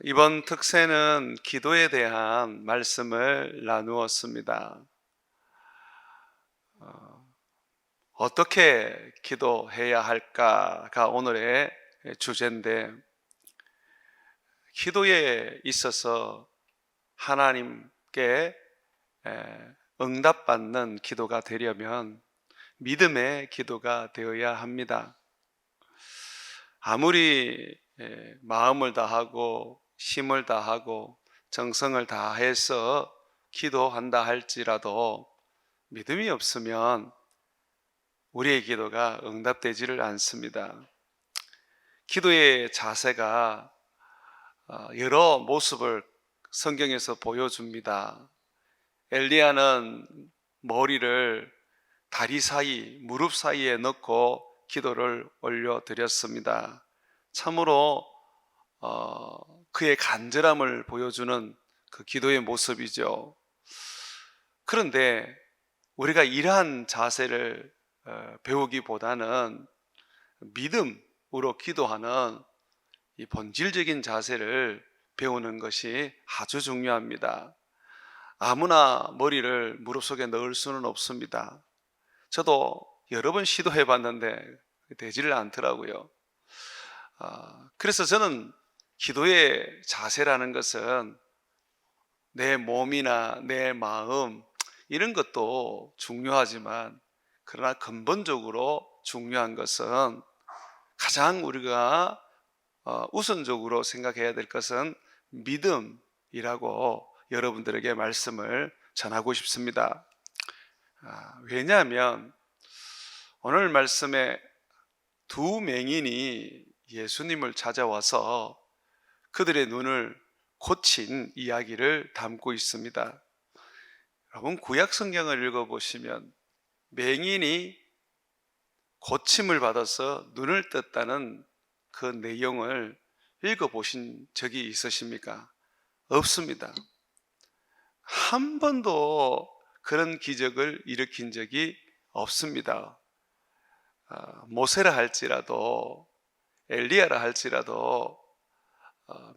이번 특세는 기도에 대한 말씀을 나누었습니다. 어, 어떻게 기도해야 할까가 오늘의 주제인데, 기도에 있어서 하나님께 응답받는 기도가 되려면 믿음의 기도가 되어야 합니다. 아무리 마음을 다하고 힘을 다하고 정성을 다해서 기도한다 할지라도 믿음이 없으면 우리의 기도가 응답되지를 않습니다. 기도의 자세가 여러 모습을 성경에서 보여줍니다. 엘리야는 머리를 다리 사이, 무릎 사이에 넣고 기도를 올려드렸습니다. 참으로 그의 간절함을 보여주는 그 기도의 모습이죠. 그런데 우리가 이러한 자세를 배우기보다는 믿음으로 기도하는 이 본질적인 자세를 배우는 것이 아주 중요합니다. 아무나 머리를 무릎 속에 넣을 수는 없습니다. 저도 여러 번 시도해 봤는데 되지를 않더라고요. 그래서 저는 기도의 자세라는 것은 내 몸이나 내 마음 이런 것도 중요하지만, 그러나 근본적으로 중요한 것은, 가장 우리가 우선적으로 생각해야 될 것은 믿음이라고 여러분들에게 말씀을 전하고 싶습니다. 왜냐하면 오늘 말씀에 두 맹인이 예수님을 찾아와서 그들의 눈을 고친 이야기를 담고 있습니다. 여러분, 구약 성경을 읽어보시면 맹인이 고침을 받아서 눈을 떴다는 그 내용을 읽어보신 적이 있으십니까? 없습니다. 한 번도 그런 기적을 일으킨 적이 없습니다. 모세라 할지라도 엘리야라 할지라도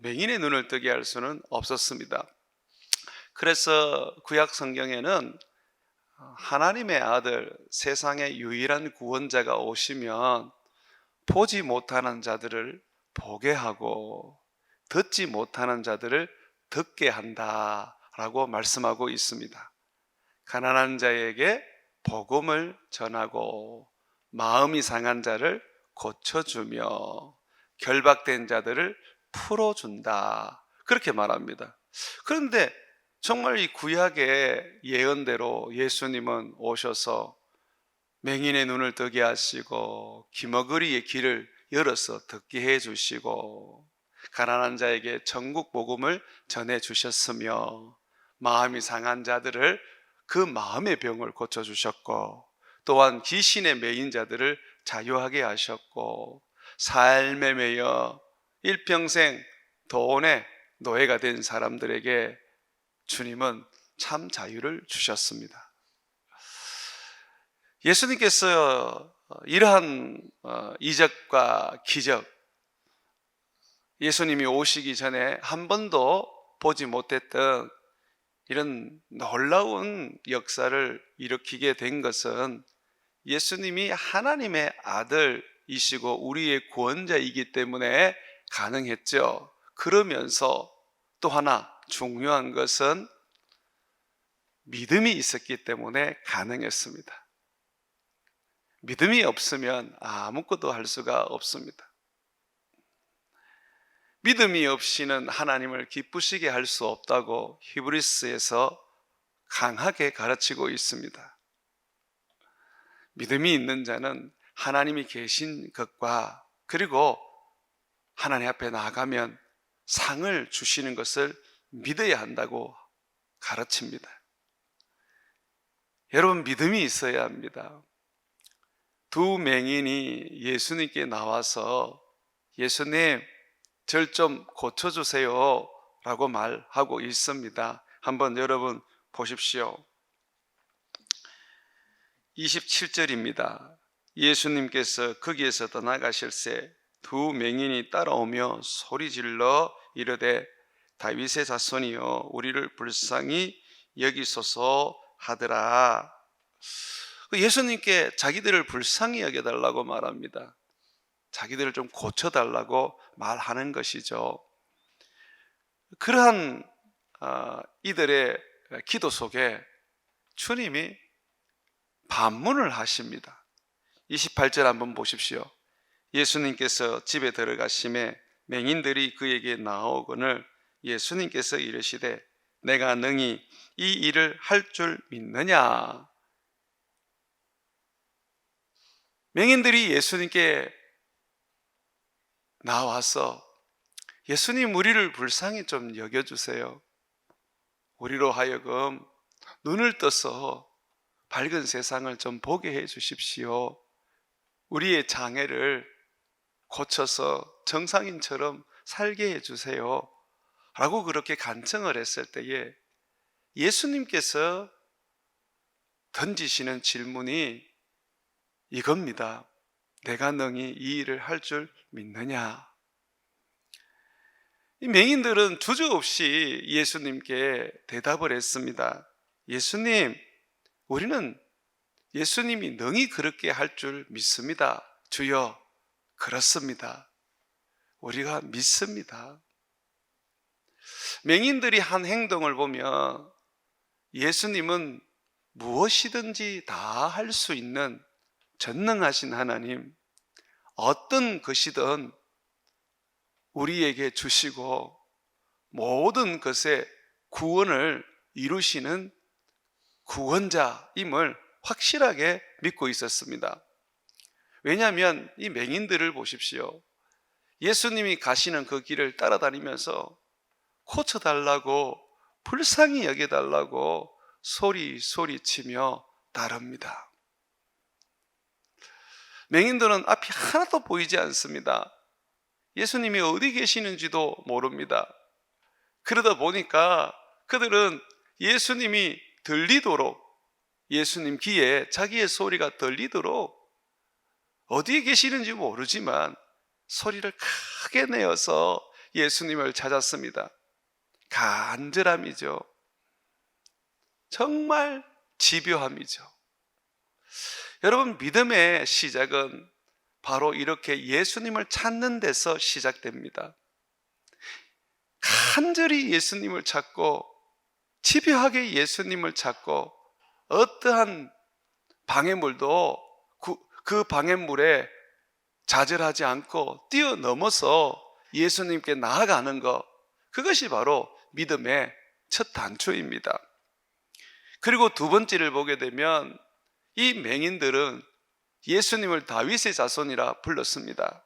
맹인의 눈을 뜨게 할 수는 없었습니다. 그래서 구약 성경에는 하나님의 아들, 세상의 유일한 구원자가 오시면 보지 못하는 자들을 보게 하고 듣지 못하는 자들을 듣게 한다라고 말씀하고 있습니다. 가난한 자에게 복음을 전하고 마음이 상한 자를 고쳐주며 결박된 자들을 풀어준다, 그렇게 말합니다. 그런데 정말 이 구약의 예언대로 예수님은 오셔서 맹인의 눈을 뜨게 하시고 기머거리의 길을 열어서 듣게 해주시고 가난한 자에게 천국 복음을 전해주셨으며 마음이 상한 자들을 그 마음의 병을 고쳐주셨고, 또한 귀신에 매인 자들을 자유하게 하셨고, 삶에 매여 일평생 돈의 노예가 된 사람들에게 주님은 참 자유를 주셨습니다. 예수님께서 이러한 이적과 기적, 예수님이 오시기 전에 한 번도 보지 못했던 이런 놀라운 역사를 일으키게 된 것은 예수님이 하나님의 아들이시고 우리의 구원자이기 때문에 가능했죠. 그러면서 또 하나 중요한 것은 믿음이 있었기 때문에 가능했습니다. 믿음이 없으면 아무것도 할 수가 없습니다. 믿음이 없이는 하나님을 기쁘시게 할 수 없다고 히브리서에서 강하게 가르치고 있습니다. 믿음이 있는 자는 하나님이 계신 것과, 그리고 하나님 앞에 나아가면 상을 주시는 것을 믿어야 한다고 가르칩니다. 여러분, 믿음이 있어야 합니다. 두 맹인이 예수님께 나와서 예수님, 절 좀 고쳐주세요 라고 말하고 있습니다. 한번 여러분 보십시오. 27절입니다. 예수님께서 거기에서 떠나가실새 두 맹인이 따라오며 소리질러 이르되 다윗의 자손이여 우리를 불쌍히 여기소서 하더라. 예수님께 자기들을 불쌍히 여겨달라고 말합니다. 자기들을 좀 고쳐달라고 말하는 것이죠. 그러한 이들의 기도 속에 주님이 반문을 하십니다. 28절 한번 보십시오. 예수님께서 집에 들어가심에 맹인들이 그에게 나오거늘 예수님께서 이르시되 내가 능히 이 일을 할 줄 믿느냐. 맹인들이 예수님께 나와서 예수님 우리를 불쌍히 좀 여겨주세요. 우리로 하여금 눈을 떠서 밝은 세상을 좀 보게 해 주십시오. 우리의 장애를 고쳐서 정상인처럼 살게 해 주세요. 라고 그렇게 간청을 했을 때에 예수님께서 던지시는 질문이 이겁니다. 내가 능히 이 일을 할 줄 믿느냐? 이 맹인들은 주저없이 예수님께 대답을 했습니다. 예수님, 우리는 예수님이 능히 그렇게 할 줄 믿습니다. 주여, 그렇습니다. 우리가 믿습니다. 맹인들이 한 행동을 보면 예수님은 무엇이든지 다 할 수 있는 전능하신 하나님, 어떤 것이든 우리에게 주시고 모든 것의 구원을 이루시는 구원자임을 확실하게 믿고 있었습니다. 왜냐하면 이 맹인들을 보십시오. 예수님이 가시는 그 길을 따라다니면서 고쳐달라고, 불쌍히 여겨달라고 소리치며 따릅니다. 맹인들은 앞이 하나도 보이지 않습니다. 예수님이 어디 계시는지도 모릅니다. 그러다 보니까 그들은 예수님이 들리도록, 예수님 귀에 자기의 소리가 들리도록 어디에 계시는지 모르지만 소리를 크게 내어서 예수님을 찾았습니다. 간절함이죠. 정말 집요함이죠. 여러분, 믿음의 시작은 바로 이렇게 예수님을 찾는 데서 시작됩니다. 간절히 예수님을 찾고 집요하게 예수님을 찾고 어떠한 방해물도 그 방해물에 좌절하지 않고 뛰어넘어서 예수님께 나아가는 것, 그것이 바로 믿음의 첫 단초입니다. 그리고 두 번째를 보게 되면 이 맹인들은 예수님을 다윗의 자손이라 불렀습니다.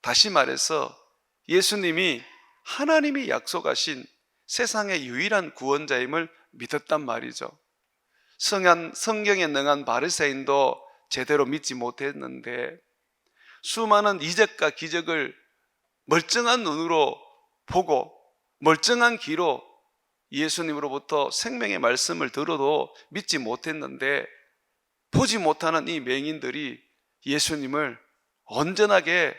다시 말해서 예수님이 하나님이 약속하신 세상의 유일한 구원자임을 믿었단 말이죠. 성경에 능한 바리새인도 제대로 믿지 못했는데 수많은 이적과 기적을 멀쩡한 눈으로 보고 멀쩡한 귀로 예수님으로부터 생명의 말씀을 들어도 믿지 못했는데 보지 못하는 이 맹인들이 예수님을 온전하게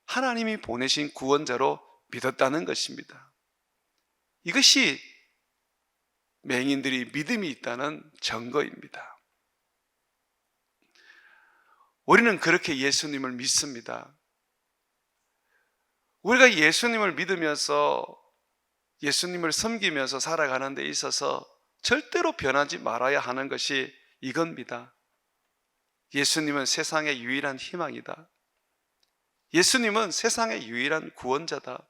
하나님이 보내신 구원자로 믿었다는 것입니다. 이것이 맹인들이 믿음이 있다는 증거입니다. 우리는 그렇게 예수님을 믿습니다. 우리가 예수님을 믿으면서 예수님을 섬기면서 살아가는 데 있어서 절대로 변하지 말아야 하는 것이 이겁니다. 예수님은 세상의 유일한 희망이다. 예수님은 세상의 유일한 구원자다.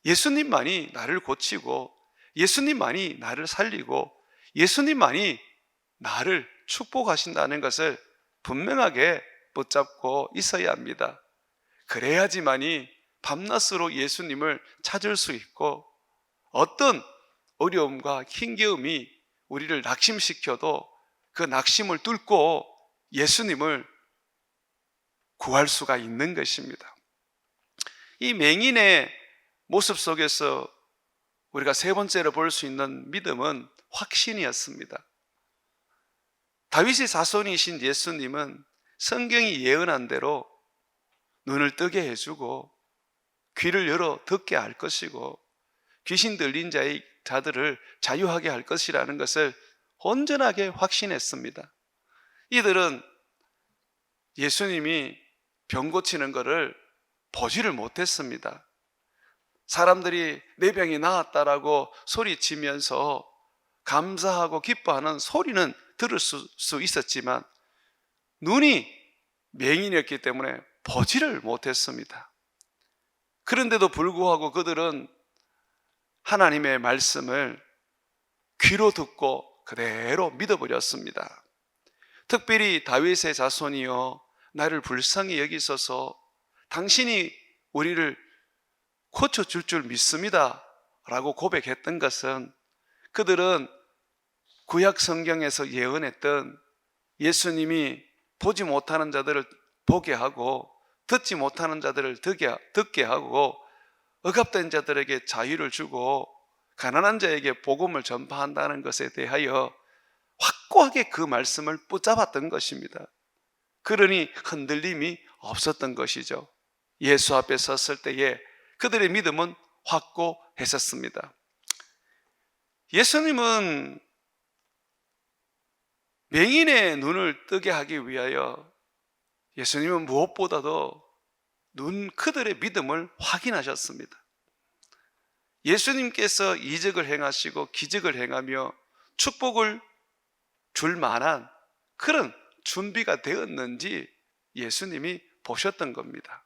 예수님만이 나를 고치고 예수님만이 나를 살리고 예수님만이 나를 축복하신다는 것을 분명하게 붙잡고 있어야 합니다. 그래야지만이 밤낮으로 예수님을 찾을 수 있고 어떤 어려움과 힘겨움이 우리를 낙심시켜도 그 낙심을 뚫고 예수님을 구할 수가 있는 것입니다. 이 맹인의 모습 속에서 우리가 세 번째로 볼 수 있는 믿음은 확신이었습니다. 다윗의 자손이신 예수님은 성경이 예언한 대로 눈을 뜨게 해주고 귀를 열어 듣게 할 것이고 귀신 들린 자들을 자유하게 할 것이라는 것을 온전하게 확신했습니다. 이들은 예수님이 병 고치는 것을 보지를 못했습니다. 사람들이 내 병이 나았다라고 소리치면서 감사하고 기뻐하는 소리는 들을 수 있었지만 눈이 맹인이었기 때문에 보지를 못했습니다. 그런데도 불구하고 그들은 하나님의 말씀을 귀로 듣고 그대로 믿어버렸습니다. 특별히 다윗의 자손이여 나를 불쌍히 여기소서, 당신이 우리를 고쳐줄 줄 믿습니다 라고 고백했던 것은 그들은 구약 성경에서 예언했던 예수님이 보지 못하는 자들을 보게 하고 듣지 못하는 자들을 듣게 하고 억압된 자들에게 자유를 주고 가난한 자에게 복음을 전파한다는 것에 대하여 확고하게 그 말씀을 붙잡았던 것입니다. 그러니 흔들림이 없었던 것이죠. 예수 앞에 섰을 때에 그들의 믿음은 확고했었습니다. 예수님은 맹인의 눈을 뜨게 하기 위하여 예수님은 무엇보다도 그들의 믿음을 확인하셨습니다. 예수님께서 이적을 행하시고 기적을 행하며 축복을 줄 만한 그런 준비가 되었는지 예수님이 보셨던 겁니다.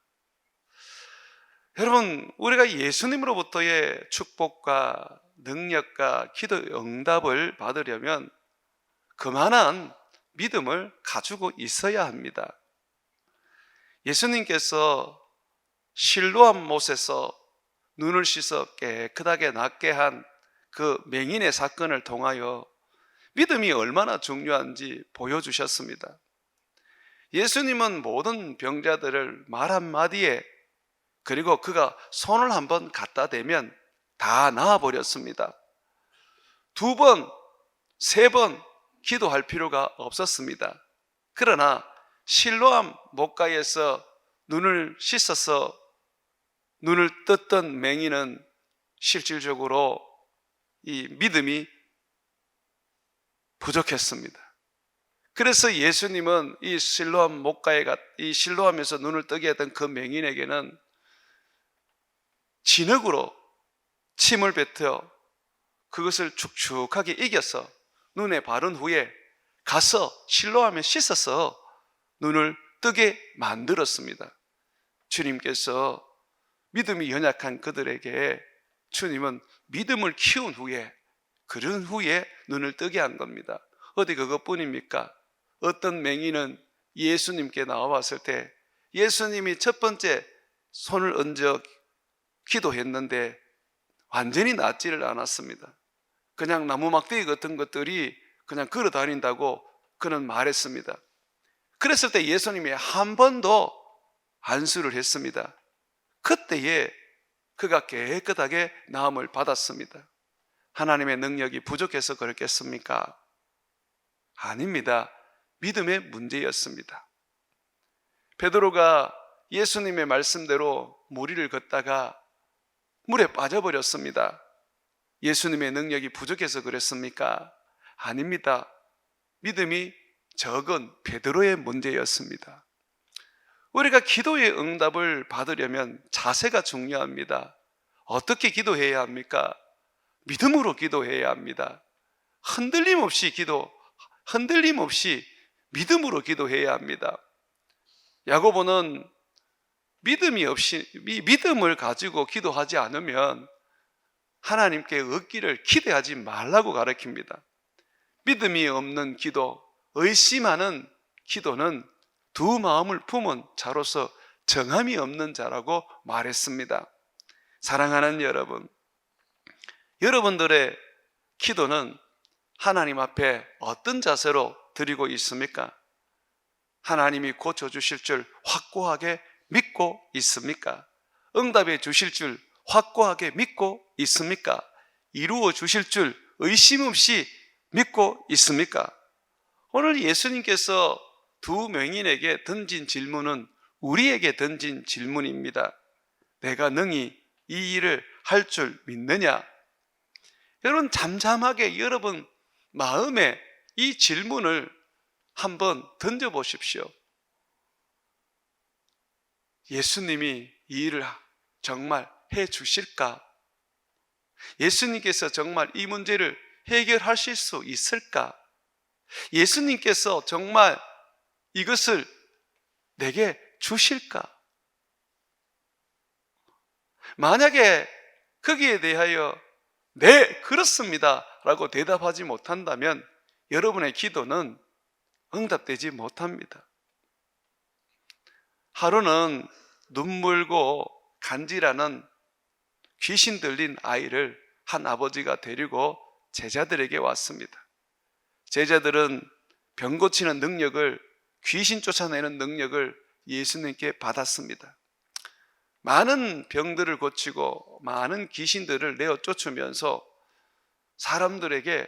여러분, 우리가 예수님으로부터의 축복과 능력과 기도 응답을 받으려면 그만한 믿음을 가지고 있어야 합니다. 예수님께서 실로암 못에서 눈을 씻어 깨끗하게 낫게 한 그 맹인의 사건을 통하여 믿음이 얼마나 중요한지 보여주셨습니다. 예수님은 모든 병자들을 말 한마디에 그리고 그가 손을 한번 갖다 대면 다 나아버렸습니다. 2번, 3번 기도할 필요가 없었습니다. 그러나 실로암 못가에서 눈을 씻어서 눈을 떴던 맹인은 실질적으로 이 믿음이 부족했습니다. 그래서 예수님은 이 실로암에서 눈을 뜨게 했던 그 맹인에게는 진흙으로 침을 뱉어 그것을 축축하게 이겨서 눈에 바른 후에 가서 실로암에 씻어서 눈을 뜨게 만들었습니다. 주님께서 믿음이 연약한 그들에게 주님은 믿음을 키운 후에 그런 후에 눈을 뜨게 한 겁니다. 어디 그것뿐입니까? 어떤 맹인은 예수님께 나와봤을 때 예수님이 첫 번째 손을 얹어 기도했는데 완전히 낫지를 않았습니다. 그냥 나무 막대기 같은 것들이 그냥 걸어 다닌다고 그는 말했습니다. 그랬을 때 예수님이 한 번 더 안수를 했습니다. 그때에 그가 깨끗하게 나음을 받았습니다. 하나님의 능력이 부족해서 그렇겠습니까? 아닙니다. 믿음의 문제였습니다. 베드로가 예수님의 말씀대로 무리를 걷다가 물에 빠져버렸습니다. 예수님의 능력이 부족해서 그랬습니까? 아닙니다. 믿음이 적은 베드로의 문제였습니다. 우리가 기도의 응답을 받으려면 자세가 중요합니다. 어떻게 기도해야 합니까? 믿음으로 기도해야 합니다. 흔들림 없이 믿음으로 기도해야 합니다. 야고보는 믿음을 가지고 기도하지 않으면 하나님께 얻기를 기대하지 말라고 가르칩니다. 믿음이 없는 기도, 의심하는 기도는 두 마음을 품은 자로서 정함이 없는 자라고 말했습니다. 사랑하는 여러분, 여러분들의 기도는 하나님 앞에 어떤 자세로 드리고 있습니까? 하나님이 고쳐주실 줄 확고하게 믿고 있습니까? 응답해 주실 줄 확고하게 믿고 있습니까? 이루어 주실 줄 의심 없이 믿고 있습니까? 오늘 예수님께서 두 맹인에게 던진 질문은 우리에게 던진 질문입니다. 내가 능히 이 일을 할 줄 믿느냐? 여러분, 잠잠하게 여러분 마음에 이 질문을 한번 던져보십시오. 예수님이 이 일을 정말 해 주실까? 예수님께서 정말 이 문제를 해결하실 수 있을까? 예수님께서 정말 이것을 내게 주실까? 만약에 거기에 대하여 네, 그렇습니다 라고 대답하지 못한다면 여러분의 기도는 응답되지 못합니다. 하루는 눈물고 간질하는 귀신 들린 아이를 한 아버지가 데리고 제자들에게 왔습니다. 제자들은 병 고치는 능력을, 귀신 쫓아내는 능력을 예수님께 받았습니다. 많은 병들을 고치고 많은 귀신들을 내어 쫓으면서 사람들에게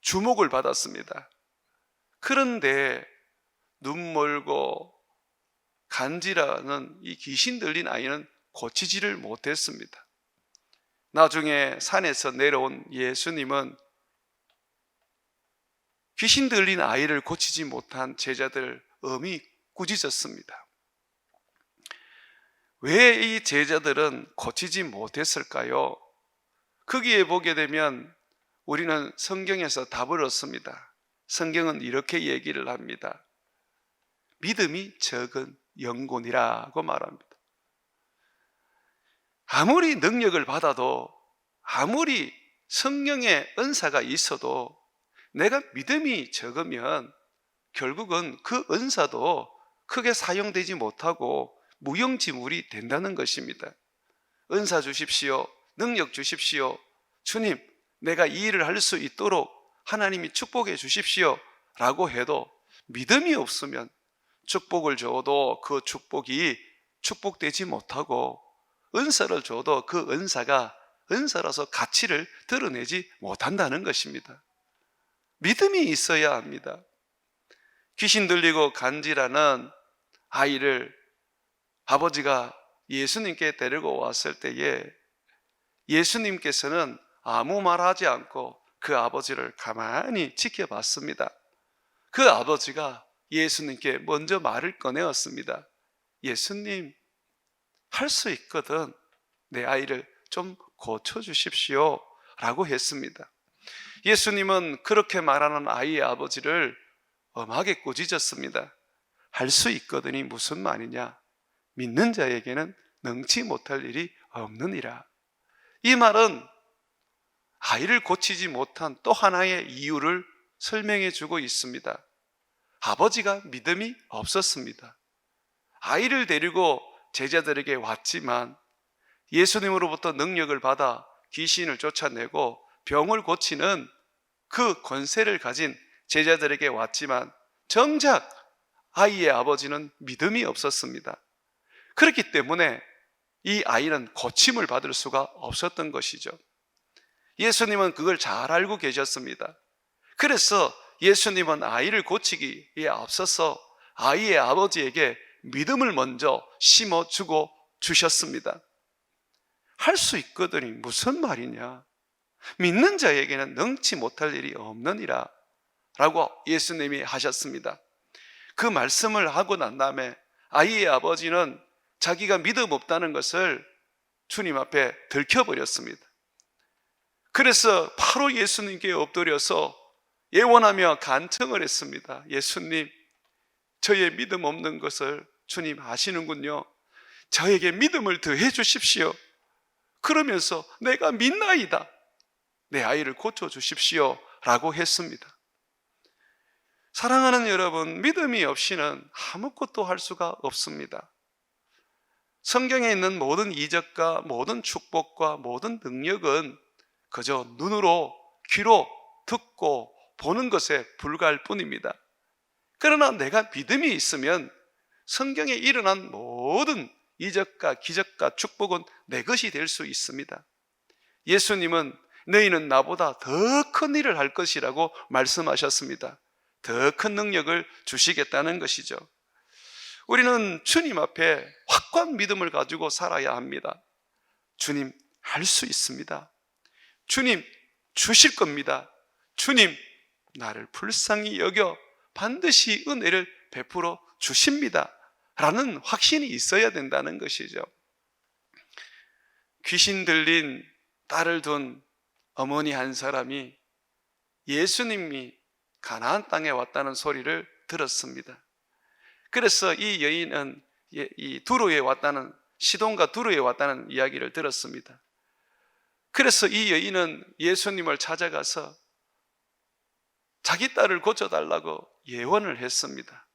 주목을 받았습니다. 그런데 눈멀고 간지라는 이 귀신 들린 아이는 고치지를 못했습니다. 나중에 산에서 내려온 예수님은 귀신 들린 아이를 고치지 못한 제자들 엄히 꾸짖었습니다. 왜 이 제자들은 고치지 못했을까요? 거기에 보게 되면 우리는 성경에서 답을 얻습니다. 성경은 이렇게 얘기를 합니다. 믿음이 적은 영혼이라고 말합니다. 아무리 능력을 받아도, 아무리 성령의 은사가 있어도 내가 믿음이 적으면 결국은 그 은사도 크게 사용되지 못하고 무용지물이 된다는 것입니다. 은사 주십시오, 능력 주십시오, 주님 내가 이 일을 할 수 있도록 하나님이 축복해 주십시오 라고 해도 믿음이 없으면 축복을 줘도 그 축복이 축복되지 못하고, 은사를 줘도 그 은사가 은사라서 가치를 드러내지 못한다는 것입니다. 믿음이 있어야 합니다. 귀신 들리고 간질하는 아이를 아버지가 예수님께 데리고 왔을 때에 예수님께서는 아무 말하지 않고 그 아버지를 가만히 지켜봤습니다. 그 아버지가 예수님께 먼저 말을 꺼내었습니다. 예수님, 할 수 있거든 내 아이를 좀 고쳐주십시오 라고 했습니다. 예수님은 그렇게 말하는 아이의 아버지를 엄하게 꾸짖었습니다. 할 수 있거든이 무슨 말이냐? 믿는 자에게는 능치 못할 일이 없느니라. 이 말은 아이를 고치지 못한 또 하나의 이유를 설명해 주고 있습니다. 아버지가 믿음이 없었습니다. 아이를 데리고 제자들에게 왔지만 예수님으로부터 능력을 받아 귀신을 쫓아내고 병을 고치는 그 권세를 가진 제자들에게 왔지만 정작 아이의 아버지는 믿음이 없었습니다. 그렇기 때문에 이 아이는 고침을 받을 수가 없었던 것이죠. 예수님은 그걸 잘 알고 계셨습니다. 그래서 예수님은 아이를 고치기에 앞서서 아이의 아버지에게 믿음을 먼저 심어주고 주셨습니다. 할 수 있거든이 무슨 말이냐? 믿는 자에게는 능치 못할 일이 없느니라 라고 예수님이 하셨습니다. 그 말씀을 하고 난 다음에 아이의 아버지는 자기가 믿음 없다는 것을 주님 앞에 들켜버렸습니다. 그래서 바로 예수님께 엎드려서 예원하며 간청을 했습니다. 예수님, 저의 믿음 없는 것을 주님 아시는군요. 저에게 믿음을 더해 주십시오. 그러면서 내가 믿나이다, 내 아이를 고쳐주십시오 라고 했습니다. 사랑하는 여러분, 믿음이 없이는 아무것도 할 수가 없습니다. 성경에 있는 모든 이적과 모든 축복과 모든 능력은 그저 눈으로, 귀로 듣고 보는 것에 불과할 뿐입니다. 그러나 내가 믿음이 있으면 성경에 일어난 모든 이적과 기적과 축복은 내 것이 될 수 있습니다. 예수님은 너희는 나보다 더 큰 일을 할 것이라고 말씀하셨습니다. 더 큰 능력을 주시겠다는 것이죠. 우리는 주님 앞에 확고한 믿음을 가지고 살아야 합니다. 주님 할 수 있습니다. 주님 주실 겁니다. 주님 나를 불쌍히 여겨 반드시 은혜를 베풀어 주십니다 라는 확신이 있어야 된다는 것이죠. 귀신 들린 딸을 둔 어머니 한 사람이 예수님이 가나안 땅에 왔다는 소리를 들었습니다. 그래서 이 여인은 이 두로에 왔다는, 시돈과 두로에 왔다는 이야기를 들었습니다. 그래서 이 여인은 예수님을 찾아가서 자기 딸을 고쳐달라고 예언을 했습니다.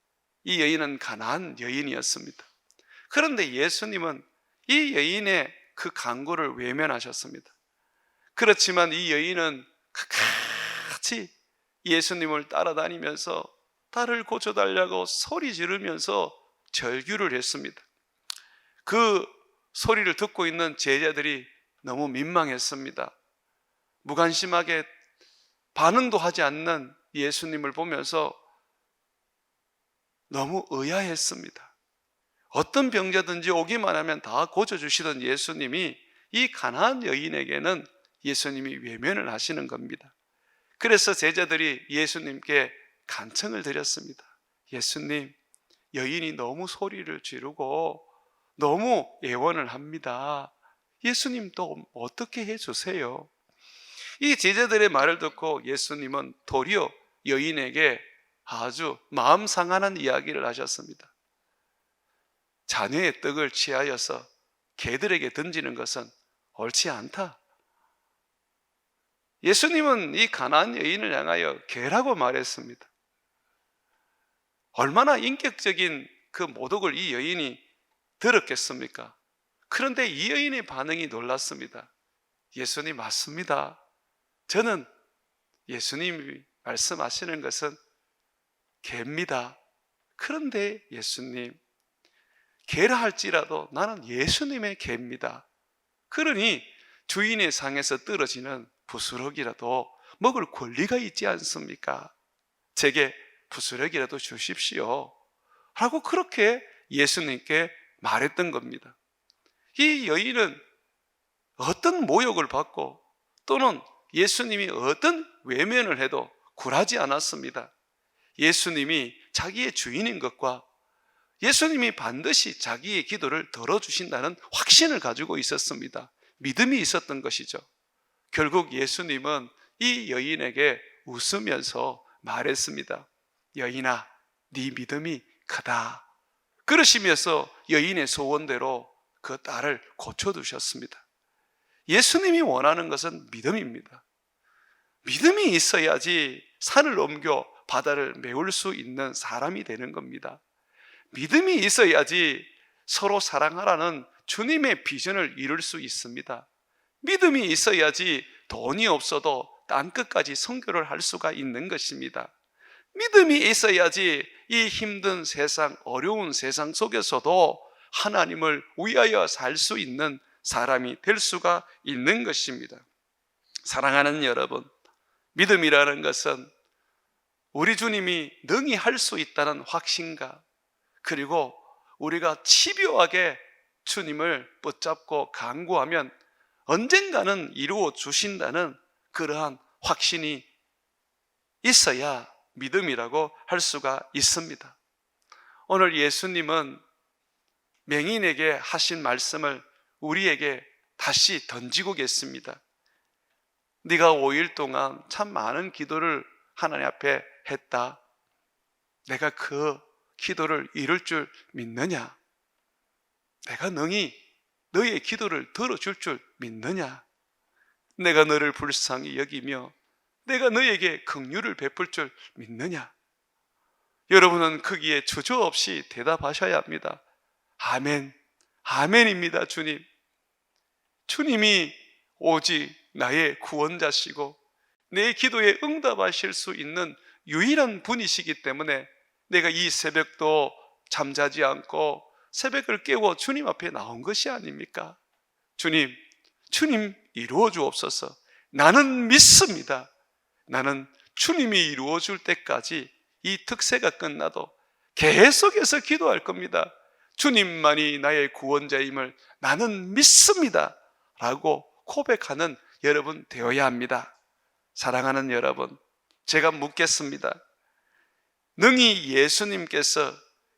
이 여인은 가나안 여인이었습니다. 그런데 예수님은 이 여인의 그 간구를 외면하셨습니다. 그렇지만 이 여인은 끝까지 예수님을 따라다니면서 딸을 고쳐달라고 소리 지르면서 절규를 했습니다. 그 소리를 듣고 있는 제자들이 너무 민망했습니다. 무관심하게 반응도 하지 않는 예수님을 보면서 너무 의아했습니다. 어떤 병자든지 오기만 하면 다 고쳐주시던 예수님이 이 가나안 여인에게는 예수님이 외면을 하시는 겁니다. 그래서 제자들이 예수님께 간청을 드렸습니다. 예수님, 여인이 너무 소리를 지르고 너무 애원을 합니다. 예수님 또 어떻게 해주세요? 이 제자들의 말을 듣고 예수님은 도리어 여인에게 아주 마음 상하는 이야기를 하셨습니다. 자녀의 떡을 취하여서 개들에게 던지는 것은 옳지 않다. 예수님은 이 가나안 여인을 향하여 개라고 말했습니다. 얼마나 인격적인 그 모독을 이 여인이 들었겠습니까? 그런데 이 여인의 반응이 놀랐습니다. 예수님 맞습니다. 저는 예수님이 말씀하시는 것은 개입니다. 그런데 예수님, 개라 할지라도 나는 예수님의 개입니다. 그러니 주인의 상에서 떨어지는 부스러기라도 먹을 권리가 있지 않습니까? 제게 부스러기라도 주십시오 라고 그렇게 예수님께 말했던 겁니다. 이 여인은 어떤 모욕을 받고 또는 예수님이 어떤 외면을 해도 굴하지 않았습니다. 예수님이 자기의 주인인 것과 예수님이 반드시 자기의 기도를 들어주신다는 확신을 가지고 있었습니다. 믿음이 있었던 것이죠. 결국 예수님은 이 여인에게 웃으면서 말했습니다. 여인아, 네 믿음이 크다. 그러시면서 여인의 소원대로 그 딸을 고쳐두셨습니다. 예수님이 원하는 것은 믿음입니다. 믿음이 있어야지 산을 옮겨 바다를 메울 수 있는 사람이 되는 겁니다. 믿음이 있어야지 서로 사랑하라는 주님의 비전을 이룰 수 있습니다. 믿음이 있어야지 돈이 없어도 땅끝까지 선교를 할 수가 있는 것입니다. 믿음이 있어야지 이 힘든 세상, 어려운 세상 속에서도 하나님을 위하여 살 수 있는 사람이 될 수가 있는 것입니다. 사랑하는 여러분, 믿음이라는 것은 우리 주님이 능히 할 수 있다는 확신과 그리고 우리가 집요하게 주님을 붙잡고 간구하면 언젠가는 이루어 주신다는 그러한 확신이 있어야 믿음이라고 할 수가 있습니다. 오늘 예수님은 맹인에게 하신 말씀을 우리에게 다시 던지고 계십니다. 네가 5일 동안 참 많은 기도를 하나님 앞에 했다. 내가 그 기도를 이룰 줄 믿느냐? 내가 능히 너의 기도를 들어줄 줄 믿느냐? 내가 너를 불쌍히 여기며 내가 너에게 긍휼을 베풀 줄 믿느냐? 여러분은 거기에 주저없이 대답하셔야 합니다. 아멘, 아멘입니다. 주님, 주님이 오직 나의 구원자시고 내 기도에 응답하실 수 있는 유일한 분이시기 때문에 내가 이 새벽도 잠자지 않고 새벽을 깨워 주님 앞에 나온 것이 아닙니까? 주님, 주님 이루어 주옵소서. 나는 믿습니다. 나는 주님이 이루어 줄 때까지 이 특세가 끝나도 계속해서 기도할 겁니다. 주님만이 나의 구원자임을 나는 믿습니다 라고 고백하는 여러분 되어야 합니다. 사랑하는 여러분, 제가 묻겠습니다. 능히 예수님께서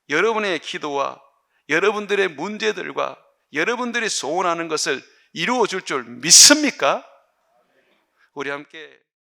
여러분의 기도와 여러분들의 문제들과 여러분들이 소원하는 것을 이루어 줄 믿습니까? 우리 함께